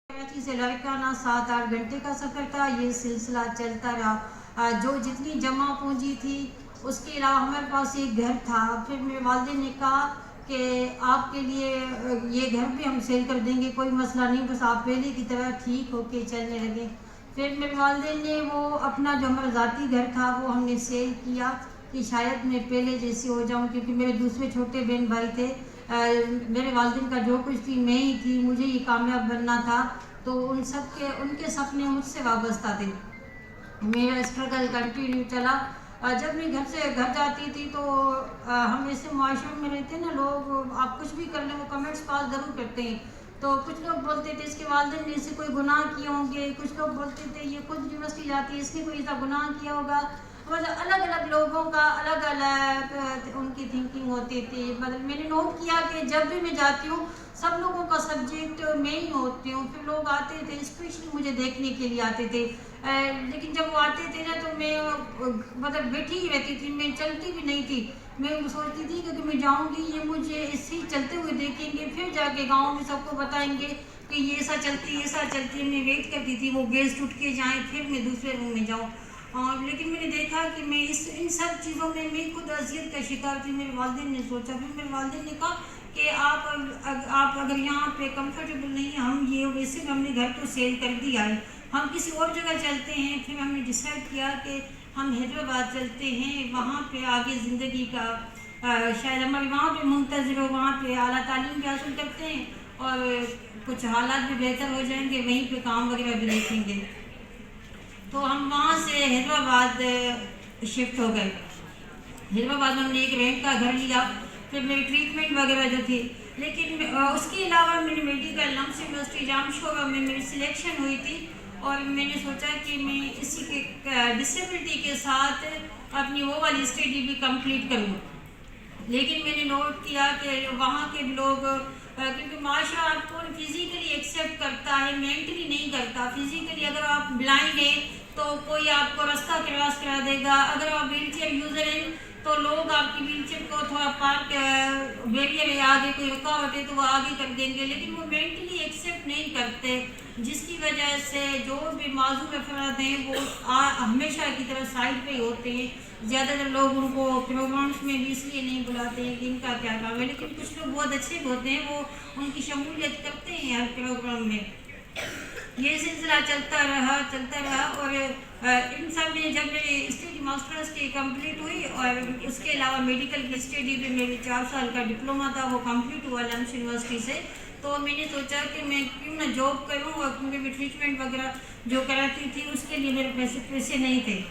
کراچی سے لڑکانہ 7-8 گھنٹے کا سفر تھا. یہ سلسلہ چلتا رہا. جو جتنی جمع پونجی تھی اس کے علاوہ ہمارے پاس ایک گھر تھا. پھر میرے والدین نے کہا کہ آپ کے لیے یہ گھر بھی ہم سیل کر دیں گے, کوئی مسئلہ نہیں, بس آپ پہلے کی طرح ٹھیک ہو کے چلنے لگے. پھر میرے والدین نے وہ اپنا جو ہمارا ذاتی گھر تھا وہ ہم نے سیل کیا کہ شاید میں پہلے جیسی ہو جاؤں, کیونکہ میرے دوسرے چھوٹے بہن بھائی تھے. میرے والدین کا جو کچھ تھی میں ہی تھی, مجھے یہ کامیاب بننا تھا, تو ان کے سپنے مجھ سے وابستہ تھے. میرا اسٹرگل کنٹینیو چلا. جب میں گھر سے گھر جاتی تھی تو ہم ایسے معاشرے میں رہتے ہیں نا, لوگ آپ کچھ بھی کر لیں وہ کمنٹس پاس ضرور کرتے ہیں. تو کچھ لوگ بولتے تھے اس کے والدین نے اسے کوئی گناہ کیے ہوں گے, کچھ لوگ بولتے تھے یہ خود یونیورسٹی جاتی ہے اس نے کوئی ایسا گناہ کیا ہوگا. مطلب الگ الگ لوگوں کا الگ الگ ان کی تھنکنگ ہوتی تھی. مطلب میں نے نوٹ کیا کہ جب بھی میں جاتی ہوں سب لوگوں کا سبجیکٹ میں ہی ہوتی ہوں. پھر لوگ آتے تھے اسپیشلی مجھے دیکھنے کے لیے آتے تھے, لیکن جب وہ آتے تھے نا تو میں مطلب بیٹھی ہی رہتی تھی, میں چلتی بھی نہیں تھی. میں سوچتی تھی کہ میں جاؤں گی یہ مجھے ایسے ہی چلتے ہوئے دیکھیں گے, پھر جا کے گاؤں میں سب کو بتائیں گے کہ یہ ایسا چلتی ہے ایسا چلتی ہے. میں ویٹ کرتی تھی وہ گیسٹ اٹھ کے جائیں پھر میں دوسرے روم میں جاؤں. لیکن میں نے دیکھا کہ میں ان سب چیزوں میں خود اذیت کا شکار تھی. میرے والدین نے سوچا, پھر میرے والدین نے کہا کہ آپ اگر یہاں پہ کمفرٹیبل نہیں ہیں, ہم یہ ویسے بھی ہم نے گھر تو سیل کر دیا ہے, ہم کسی اور جگہ چلتے ہیں. پھر ہم نے ڈیسائیڈ کیا کہ ہم حیدرآباد چلتے ہیں, وہاں پہ آگے زندگی کا شاید ہمارے وہاں پہ منتظر ہو, وہاں پہ اعلیٰ تعلیم بھی حاصل کرتے ہیں اور کچھ حالات بھی بہتر ہو جائیں گے, وہیں پہ کام وغیرہ بھی دیکھیں گے. تو ہم وہاں سے حیدرآباد شفٹ ہو گئے. حیدرآباد میں ہم نے ایک رینٹ کا گھر لیا. پھر میری ٹریٹمنٹ وغیرہ جو تھی, لیکن اس کے علاوہ میں نے میڈیکل لمس یونیورسٹی جام شعبہ میں میری سلیکشن ہوئی تھی, اور میں نے سوچا کہ میں اسی کے ڈسیبلٹی کے ساتھ اپنی وہ والی اسٹڈی بھی کمپلیٹ کروں. لیکن میں نے نوٹ کیا کہ وہاں کے لوگ, کیونکہ معاشرہ آپ کو فزیکلی ایکسیپٹ کرتا ہے, مینٹلی نہیں کرتا. فزیکلی اگر آپ بلائنڈ ہیں تو کوئی آپ کو راستہ کراس کرا دے گا, اگر آپ ویل چیئر یوزر ہیں تو لوگ آپ کی ویل چیئر کو تھوڑا پارک بیریئر ہے, آگے کوئی رکاوٹ ہے تو وہ آگے کر دیں گے, لیکن وہ مینٹلی ایکسیپٹ نہیں کرتے, جس کی وجہ سے جو بھی معذور افراد ہیں وہ ہمیشہ کی طرح سائڈ پہ ہی ہوتے ہیں. زیادہ تر لوگ ان کو پروگرامس میں بھی اس لیے نہیں بلاتے ہیں کہ ان کا کیا کام ہے, لیکن کچھ لوگ بہت اچھے ہوتے ہیں, وہ ان کی شمولیت کرتے ہیں ہر پروگرام میں. یہ سلسلہ چلتا رہا. اور ان سب میں جب میری اسٹڈی ماسٹرز کی کمپلیٹ ہوئی, اور اس کے علاوہ میڈیکل کی اسٹڈی بھی میری 4 سال کا ڈپلومہ تھا وہ کمپلیٹ ہوا لمس یونیورسٹی سے, تو میں نے سوچا کہ میں کیوں نہ جاب کروں, اور کیونکہ میں ٹریٹمنٹ وغیرہ جو کراتی تھی اس کے لیے میرے پیسے نہیں تھے.